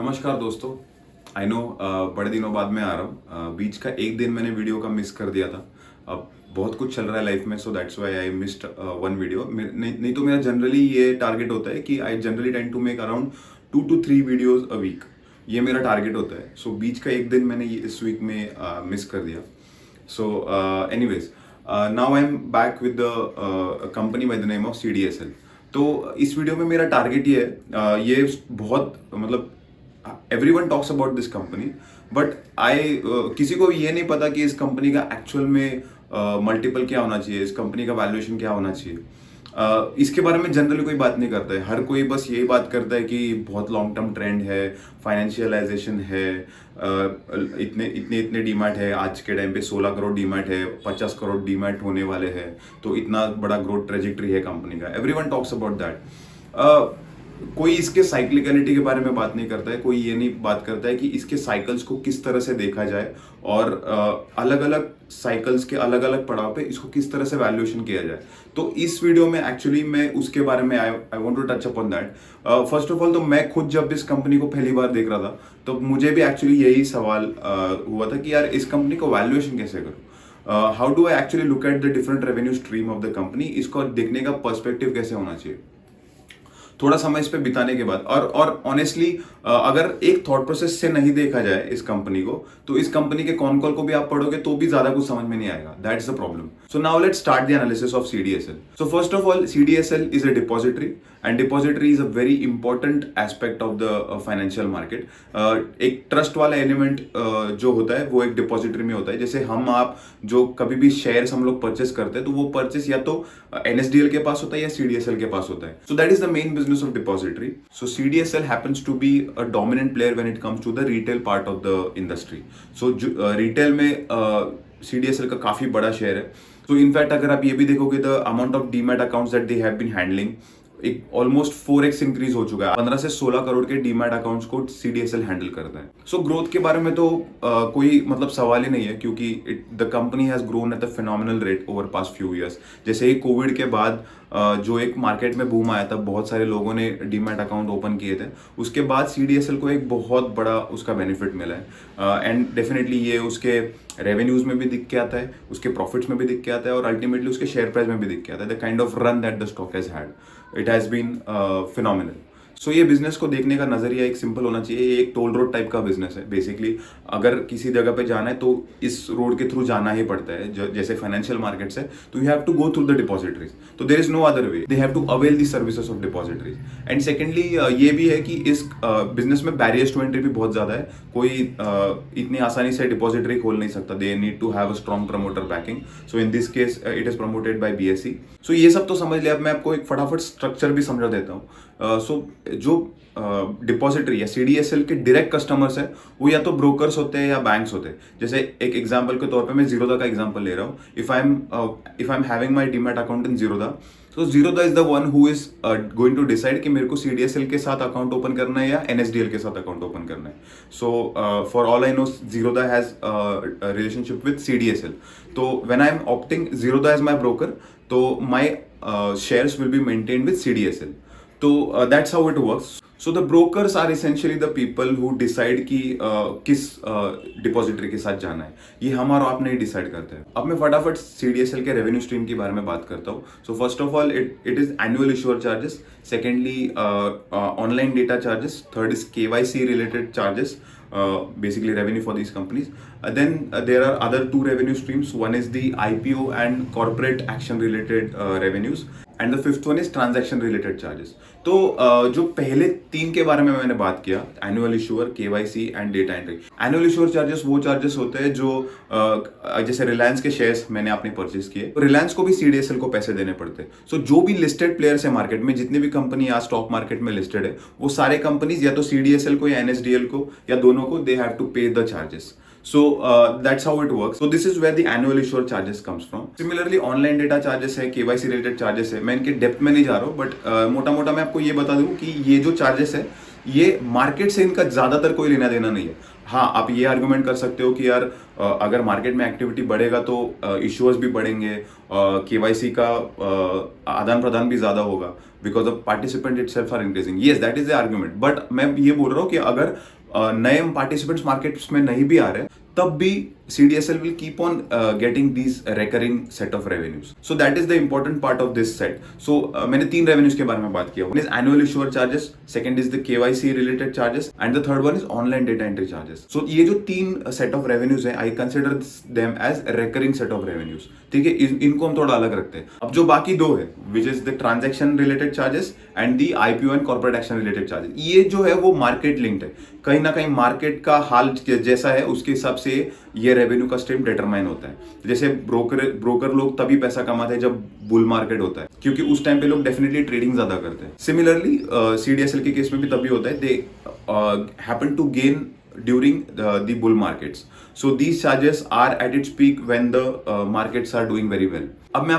नमस्कार दोस्तों। I know बड़े दिनों बाद मैं आ रहा हूँ। बीच का एक दिन मैंने वीडियो का मिस कर दिया था। अब बहुत कुछ चल रहा है लाइफ में, so that's why I missed one video. नहीं तो मेरा जनरली ये टारगेट होता है कि I generally tend to make around 2 to 3 videos a week. ये मेरा टारगेट होता है। सो बीच का एक दिन मैंने ये इस वीक में मिस कर दिया। So anyways, now I am back with the company by the name of CDSL। तो इस वीडियो में मेरा टारगेट ये है, ये बहुत मतलब everyone talks about this company, but I किसी को ये नहीं पता कि इस कंपनी का एक्चुअल में मल्टीपल क्या होना चाहिए, इस कंपनी का वैल्यूएशन क्या होना चाहिए। इसके बारे में जनरली कोई बात नहीं करता है। हर कोई बस यही बात करता है कि बहुत लॉन्ग टर्म ट्रेंड है, फाइनेंशियलाइजेशन है, इतने इतने इतने डीमैट है। आज के टाइम पे 16 करोड़ डीमैट है, 50 करोड़ डीमैट होने वाले हैं, तो इतना बड़ा ग्रोथ ट्रेजेक्ट्री है कंपनी का। Everyone talks about that. कोई इसके साइक्लिकलिटी के बारे में बात नहीं करता है। कोई ये नहीं बात करता है कि इसके साइकिल्स को किस तरह से देखा जाए और अलग अलग साइकिल्स के अलग अलग पड़ाव पे इसको किस तरह से वैल्यूएशन किया जाए। तो इस वीडियो में एक्चुअली मैं उसके बारे में I want to touch upon that. First of all तो मैं खुद जब इस कंपनी को पहली बार देख रहा था तो मुझे भी एक्चुअली यही सवाल हुआ था कि यार इस कंपनी को वैल्यूएशन कैसे करूँ, how do I actually look at the different revenue stream of the company. इसको देखने का पर्सपेक्टिव कैसे होना चाहिए। थोड़ा समय इस पे बिताने के बाद और ऑनेस्टली अगर एक थॉट प्रोसेस से नहीं देखा जाए इस कंपनी को, तो इस कंपनी के कॉन कॉल को भी आप पढ़ोगे तो भी ज्यादा कुछ समझ में नहीं आएगा। That's the problem. So now let's start the analysis of CDSL। So first of all, CDSL is a depository and depository is a very important aspect of the financial market. एक ट्रस्ट वाला element जो होता है वो एक depository में होता है। जैसे हम आप जो कभी भी शेयर्स हम लोग परचेस करते हैं तो वो परचेस या तो NSDL के पास होता है या CDSL के पास होता है। So that is the main business of depository. So CDSL happens to be a dominant player when it comes to the retail part of the industry. So retail में CDSL का काफी बड़ा शेयर है। तो in fact अगर आप ये भी देखोगे the amount of demat accounts that they have been handling, एक ऑलमोस्ट 4x इंक्रीज हो चुका है। 15 से 16 करोड़ के डीमैट अकाउंट्स को CDSL हैंडल करता है। सो ग्रोथ के बारे में तो कोई मतलब सवाल ही नहीं है, क्योंकि the company has grown at a phenomenal rate over past few years. जैसे ही कोविड के बाद जो एक मार्केट में बूम आया था, बहुत सारे लोगों ने डीमैट अकाउंट ओपन किए थे, उसके बाद CDSL को एक बहुत बड़ा उसका बेनिफिट मिला है। एंड डेफिनेटली ये उसके रेवेन्यूज में भी दिख के आता है, उसके प्रॉफिट्स में भी दिख के आता है और अल्टीमेटली उसके शेयर प्राइस में भी दिख के आता है। The kind of run that the stock has had, it has been phenomenal. So ये बिजनेस को देखने का नजरिया एक सिंपल होना चाहिए। ये एक टोल रोड टाइप का बिजनेस है बेसिकली। अगर किसी जगह पे जाना है तो इस रोड के थ्रू जाना ही पड़ता है। जैसे फाइनेंशियल मार्केट्स है तो you have to go through the depositories, तो there is no other way, they have to avail the services of depositories. And secondly ये भी है कि इस बिजनेस में बैरियर्स टू एंट्री भी बहुत ज्यादा है। कोई इतनी आसानी से डिपॉजिटरी खोल नहीं सकता। They need to have a strong promoter backing. So in this case it is promoted by BSE। So ये सब तो समझ लिया। अब मैं आपको एक फटाफट स्ट्रक्चर भी समझा देता हूँ। सो जो डिपॉजिटरी या CDSL के डायरेक्ट कस्टमर्स है वो या तो ब्रोकर्स होते हैं या बैंक्स होते हैं। जैसे एक एग्जांपल के तौर पे मैं जीरोधा का एग्जांपल ले रहा हूँ। If I am having my demat account in Zerodha, तो Zerodha is the one who is going to decide कि मेरे को CDSL के साथ अकाउंट ओपन करना है या NSDL के साथ अकाउंट ओपन करना है। So for all I know Zerodha has relationship with CDSL। तो when I am opting Zerodha as my broker, तो my shares will be maintained with CDSL। तो that's how it works. So the brokers are essentially the people who decide कि किस depository के साथ जाना है। ये हम और आप नहीं डिसाइड करते हैं। अब मैं फटाफट CDSL के रेवेन्यू स्ट्रीम के बारे में बात करता हूँ। So first of all it is annual ensure charges, secondly online data charges, third is KYC related charges, basically revenue for these companies. Then there are other two revenue streams. One is the IPO and corporate action related revenues, and the fifth one is transaction related charges. तो जो पहले 3 के बारे में मैंने बात किया, annual ensure, KYC and data entry. Annual ensure charges वो चार्जेस होते हैं जो जैसे रिलायंस के शेयर्स मैंने आपने परचेज किए, तो रिलायंस को भी CDSL को पैसे देने पड़ते हैं। सो जो भी लिस्टेड प्लेयर्स है मार्केट में, जितने भी कंपनी आज स्टॉक मार्केट में लिस्टेड है, वो सारे कंपनीज या तो CDSL को या NSDL को या दोनों को दे हैव टू पे the charges. So that's how it works. So this is where the annual issuer charges comes from. Similarly, online data charges है, KYC related charges है। मैं इनके डेप्थ में नहीं जा रहा हूँ, बट मोटा मोटा मैं आपको ये बता दूँ कि ये जो चार्जेस है ये मार्केट से इनका ज्यादातर कोई लेना देना नहीं है। हाँ, आप ये आर्गुमेंट कर सकते हो कि यार अगर मार्केट में एक्टिविटी बढ़ेगा तो इश्यूअर्स भी बढ़ेंगे, KYC का आदान प्रदान भी ज्यादा होगा, because of participant itself are increasing. Yes, that is the argument. But मैं ये बोल रहा हूँ कि अगर नए पार्टिसिपेंट्स मार्केट्स में नहीं भी आ रहे तब भी CDSL will keep on getting these recurring set of revenues. So that is the important part of this set. So मैंने 3 revenues के बारे में बात किया. One is annual issuer charges, second is the KYC related charges, and the third one is online data entry charges. So ये जो 3 set of revenues हैं, I consider them as recurring set of revenues. ठीक है, इनको हम थोड़ा अलग रखते हैं. अब जो बाकी 2 है, which is the transaction related charges and the IPO and corporate action related charges, ये जो है वो market linked है. कहीं ना कहीं मार्केट का हाल जैसा है उसके हिसाब से ये रेवेन्यू का स्ट्रीम डिटरमाइन होता है. जैसे ब्रोकर लोग तभी पैसा कमाते हैं जब बुल मार्केट होता है, क्योंकि उस टाइम पे लोग डेफिनेटली ट्रेडिंग ज्यादा करते हैं. सिमिलरली CDSL के केस में भी तभी होता है. They happen to gain during the bull markets. So these charges are at its peak when the markets are doing very well. अब मैं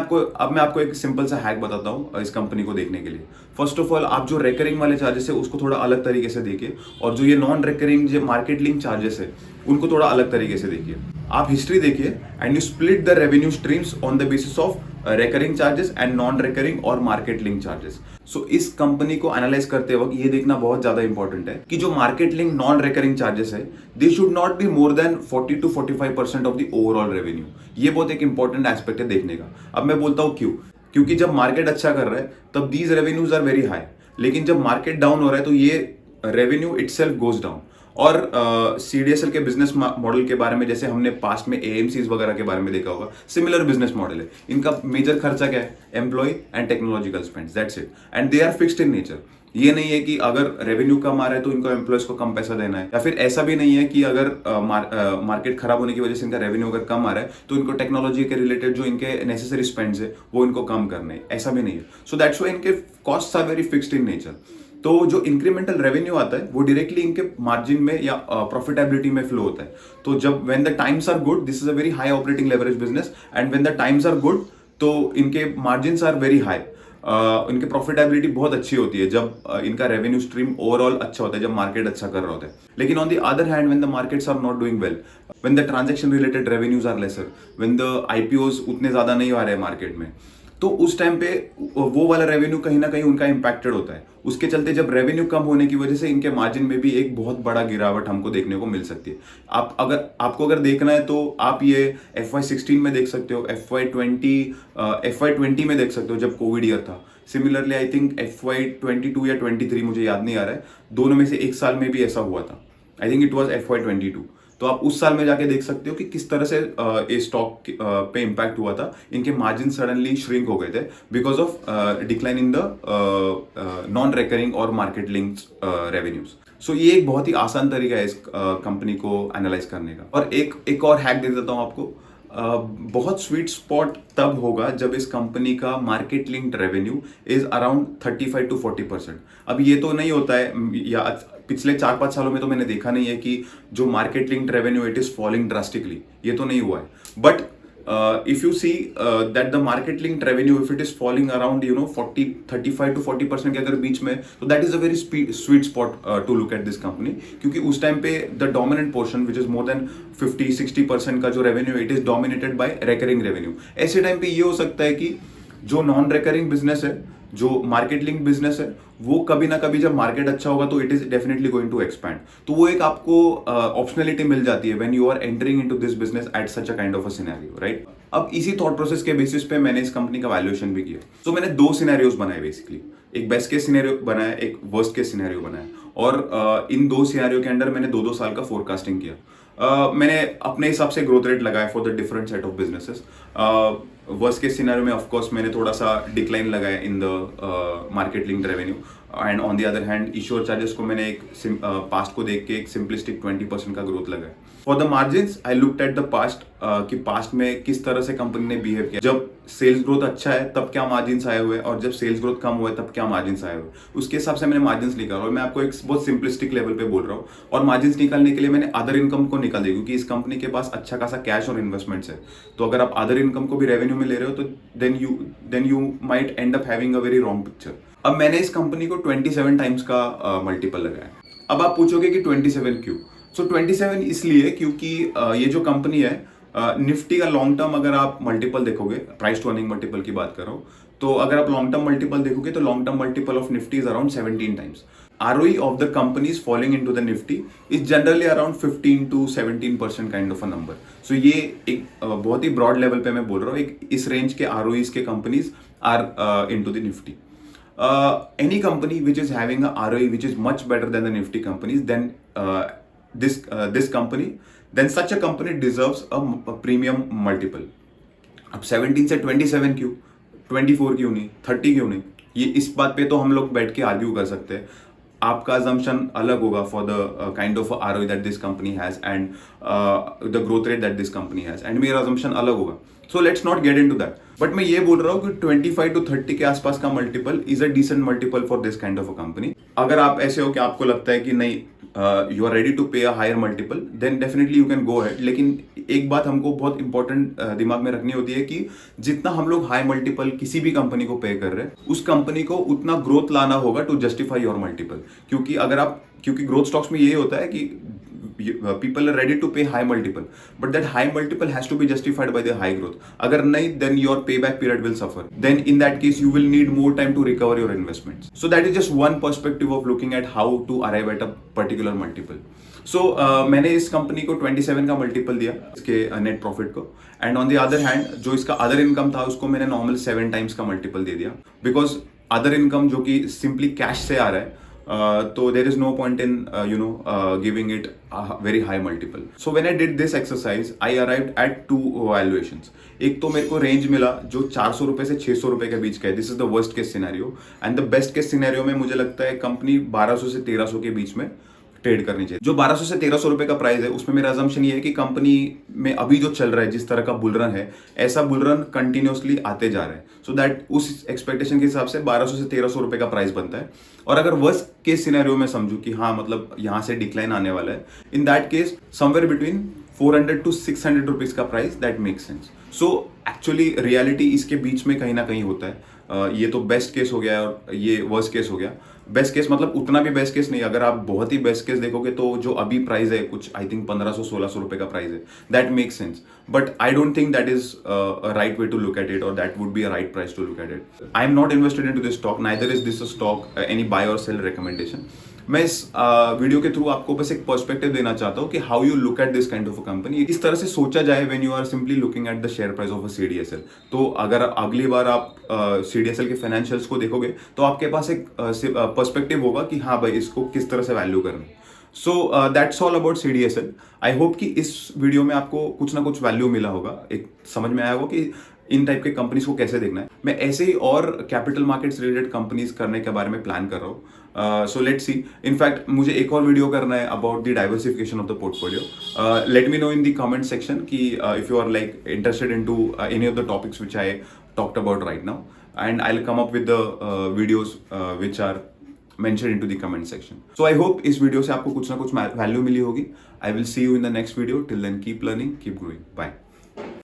आपको एक सिंपल सा हैक बताता हूँ इस कंपनी को देखने के लिए. फर्स्ट ऑफ ऑल, आप जो रेकरिंग वाले चार्जेस है उसको थोड़ा अलग तरीके से देखिए, और जो ये नॉन रेकरिंग जो मार्केट लिंक चार्जेस है उनको थोड़ा अलग तरीके से देखिए. आप हिस्ट्री देखिए and you split the revenue streams on the basis of recurring charges and non recurring और मार्केट लिंक चार्जेस. सो इस कंपनी को एनालाइज करते वक्त ये देखना बहुत ज्यादा इंपॉर्टेंट है कि जो market link non recurring charges है they should not be more than 40 to 45% of the overall revenue. ये बहुत एक इंपॉर्टेंट एस्पेक्ट है देखने का. अब मैं बोलता हूँ क्यों. क्योंकि जब मार्केट अच्छा कर रहा है तब these revenues are very high, लेकिन जब मार्केट डाउन हो रहा है तो ये रेवेन्यू इटसेल्फ गोज डाउन. और CDSL के बिजनेस मॉडल के बारे में जैसे हमने पास्ट में AMCs वगैरह के बारे में देखा होगा, सिमिलर बिजनेस मॉडल है. इनका मेजर खर्चा क्या है? Employ and technological spends, that's it. And they are fixed in nature. ये नहीं है कि अगर रेवेन्यू कम आ रहा है तो इनको एम्प्लॉयज को कम पैसा देना है, या फिर ऐसा भी नहीं है कि अगर मार्केट खराब होने की वजह से इनका रेवेन्यू अगर कम आ रहा है तो इनको टेक्नोलॉजी के रिलेटेड जो इनके नेसेसरी स्पेंड्स है वो इनको कम करने हैं. ऐसा भी नहीं है. सो दैट्स व्हाई इनके costs are very fixed in nature. तो जो इंक्रीमेंटल रेवेन्यू आता है वो डायरेक्टली इनके मार्जिन में या प्रॉफिटेबिलिटी में फ्लो होता है. तो जब when the times are good, this is a very high operating leverage business, and when the times are good तो इनके मार्जिन्स आर वेरी हाई. इनकी प्रॉफिटेबिलिटी बहुत अच्छी होती है जब इनका रेवेन्यू स्ट्रीम ओवरऑल अच्छा होता है, जब मार्केट अच्छा कर रहा होता है. लेकिन on the other hand when the markets are not doing well, when the transaction related revenues are lesser, when the IPOs उतने ज्यादा नहीं आ रहे हैं मार्केट में, तो उस टाइम पे वो वाला रेवेन्यू कहीं ना कहीं उनका इंपैक्टेड होता है. उसके चलते जब रेवेन्यू कम होने की वजह से इनके मार्जिन में भी एक बहुत बड़ा गिरावट हमको देखने को मिल सकती है. आपको अगर देखना है तो आप ये FY16 में देख सकते हो, FY20 में देख सकते हो जब कोविड ईयर था. सिमिलरली आई थिंक FY22 या 23, मुझे याद नहीं आ रहा है, दोनों में से एक साल में भी ऐसा हुआ था. I think it was FY22. तो आप उस साल में जाके देख सकते हो कि किस तरह से ये स्टॉक पे इम्पैक्ट हुआ था. इनके मार्जिन सडनली श्रिंक हो गए थे because of decline in the non recurring और मार्केट लिंक्ड रेवेन्यूज. सो ये एक बहुत ही आसान तरीका है इस कंपनी को एनालाइज करने का. और एक और हैक दे देता हूँ आपको. बहुत स्वीट स्पॉट तब होगा जब इस कंपनी का market linked revenue is around 35 to 40%. अब ये तो नहीं होता है, या पिछले 4-5 सालों में तो मैंने देखा नहीं है कि जो market linked revenue it is falling drastically. ये तो नहीं हुआ है. But if you see that the market linked revenue, if it is falling around 35 to 40% के अगर बीच में, तो that is a very sweet spot to look at this company. क्योंकि उस टाइम पे the dominant portion which is more than 50-60% का जो revenue it is dominated by recurring revenue. ऐसे टाइम पे ये हो सकता है कि जो नॉन रेकरिंग बिजनेस है, जो मार्केट लिंक बिजनेस है, वो कभी ना कभी जब मार्केट अच्छा होगा तो it is definitely going to expand. तो वो एक आपको ऑप्शनलिटी मिल जाती है when you are entering into this business at such a kind of a scenario, right. अब इसी थॉट प्रोसेस के बेसिस पे मैंने इस कंपनी का वैल्यूएशन भी किया. तो मैंने 2 सिनेरियोज बनाए बेसिकली. एक बेस्ट केस सिनेरियो बनाया, एक वर्स्ट केस सिनेरियो बनाया, और इन 2 सिनेरियो के अंदर मैंने 2-2 साल का फोरकास्टिंग किया. मैंने अपने हिसाब से ग्रोथ रेट लगाया for the different set of businesses. Worst case scenario में ऑफ कोर्स मैंने थोड़ा सा डिक्लाइन लगाया in the market linked revenue, and on the other hand ensure charges को मैंने एक पास्ट को देख के एक सिंपलिस्टिक 20% का ग्रोथ लगाया. For the margins I looked at the past कि पास्ट में किस तरह से कंपनी ने बिहेव किया. जब सेल्स ग्रोथ अच्छा है तब क्या मार्जिन्स आए हुए, और जब सेल्स ग्रोथ कम हुआ है तब क्या मार्जिन्स आए हुए, उसके हिसाब से मैंने मार्जिन्स निकाला. और मैं आपको एक बहुत सिंपलिस्टिक लेवल पे बोल रहा हूँ. और मार्जिन्स निकालने के लिए मैंने अदर इनकम को निकाल दिया, क्योंकि इस कंपनी के पास अच्छा खासा कैश और इन्वेस्टमेंट्स है. तो अगर आप अदर इनकम को भी रेवेन्यू में ले रहे हो तो then you might end up having a very wrong picture. अब मैंने इस कंपनी को 27 टाइम्स का मल्टीपल लगाया. अब आप पूछोगे कि 27 क्यों. सो 27 इसलिए क्योंकि ये जो कंपनी है निफ्टी का लॉन्ग टर्म अगर आप मल्टीपल देखोगे, प्राइस टू अर्निंग मल्टीपल की बात कर रहा हूँ, तो अगर आप लॉन्ग टर्म मल्टीपल देखोगे तो long term multiple of Nifty is around 17 times. ROE of the companies falling into the Nifty is generally around 15 to 17% kind of a number. So ये एक बहुत ही ब्रॉड लेवल पे मैं बोल रहा हूँ, एक इस रेंज के ROEs के companies are into the Nifty. Any company which is having a ROE which is much better than the Nifty companies, then this company, then such a company deserves a premium multiple. अब 17 से 27 क्यों, 24 क्यों नहीं, 30 क्यों नहीं, ये इस बात पे तो हम लोग बैठ के आर्ग्यू कर सकते हैं. आपका assumption अलग होगा for the kind of ROE that this company has and the growth rate that this company has, and मेरा assumption अलग होगा. So let's not get into that. But मैं ये बोल रहा हूँ कि 25 to 30 के आसपास का multiple is a decent multiple for this kind of a company. अगर आप ऐसे हो कि आपको लगता है कि नहीं you are ready to pay a higher multiple, then definitely you can go ahead. लेकिन एक बात हमको बहुत इंपॉर्टेंट दिमाग में रखनी होती है कि जितना हम लोग हाई मल्टीपल किसी भी कंपनी को पे कर रहे हैं, उस कंपनी को उतना ग्रोथ लाना होगा टू जस्टिफाई योर मल्टीपल. क्योंकि ग्रोथ स्टॉक्स में यही होता है कि people are ready to pay high multiple, but that high multiple has to be justified by the high growth. अगर नहीं, then your payback period will suffer. Then in that case you will need more time to recover your investments. So that is just one perspective of looking at how to arrive at a particular multiple. So मैंने इस company को 27 का multiple दिया इसके net profit को, and on the other hand जो इसका other income था उसको मैंने नॉर्मल 7 टाइम्स का मल्टीपल दे दिया, बिकॉज अदर इनकम जो कि सिंपली कैश से आ रहा है, तो there is no point in giving it a very high multiple. So when I did this exercise, I arrived at two valuations. एक तो मेरे को रेंज मिला जो 400 रुपए से 600 रुपए के बीच का है. This is the worst case scenario, and the best case scenario में मुझे लगता है कंपनी 1200 से 1300 के बीच में ट्रेड करनी चाहिए. जो 1200 से 1300 रुपए का प्राइस है उसमें मेरा अजम्पशन ये है कि कंपनी में अभी जो चल रहा है, जिस तरह का बुलरन है, ऐसा बुलरन कंटिन्यूसली आते जा रहे हैं. सो दैट उस एक्सपेक्टेशन के हिसाब से 1200 से 1300 रुपए का प्राइस बनता है. और अगर वर्स्ट केस सिनेरियो में समझू कि हाँ मतलब यहाँ से डिक्लाइन आने वाला है, in that case somewhere between 400 to 600 rupees का price, that makes sense. So actually reality इसके बीच में कहीं ना कहीं होता है. ये तो बेस्ट केस हो गया और ये वर्स्ट केस हो गया. बेस्ट केस मतलब उतना भी बेस्ट केस नहीं, अगर आप बहुत ही बेस्ट केस देखोगे तो जो अभी प्राइस है कुछ आई थिंक 1500-1600 रुपए का प्राइस है, that makes sense. But I don't think that is a right way to look at it, और that would be a right price to look at it. I am not invested into this stock, neither is this a stock any buy और sell recommendation. मैं इस video के through आपको बस एक perspective देना चाहता हूँ कि how you look at this kind of a company. इस तरह से सोचा जाए when you are simply looking at the share price of a CDSL. तो अगर अगली बार आप CDSL के फाइनेंशियल्स को देखोगे तो आपके पास एक पर्सपेक्टिव होगा कि हाँ भाई इसको किस तरह से वैल्यू करना है. So that's all about CDSL. I hope कि इस वीडियो में आपको कुछ ना कुछ वैल्यू मिला होगा, एक समझ में आया होगा कि इन टाइप के कंपनीज को कैसे देखना है. मैं ऐसे ही और कैपिटल मार्केट्स रिलेटेड कंपनीज करने के बारे में प्लान कर रहा हूँ. So let's see. इनफैक्ट मुझे एक और वीडियो करना है about the diversification of the portfolio. Let me know in the comment section कि if you are like interested in to any of the topics which I talked about right now, and I will come up with the videos which are mentioned into the comment section. So I hope इस video से आपको कुछ ना कुछ value मिली होगी. I will see you in the next video. Till then, keep learning, keep growing. Bye.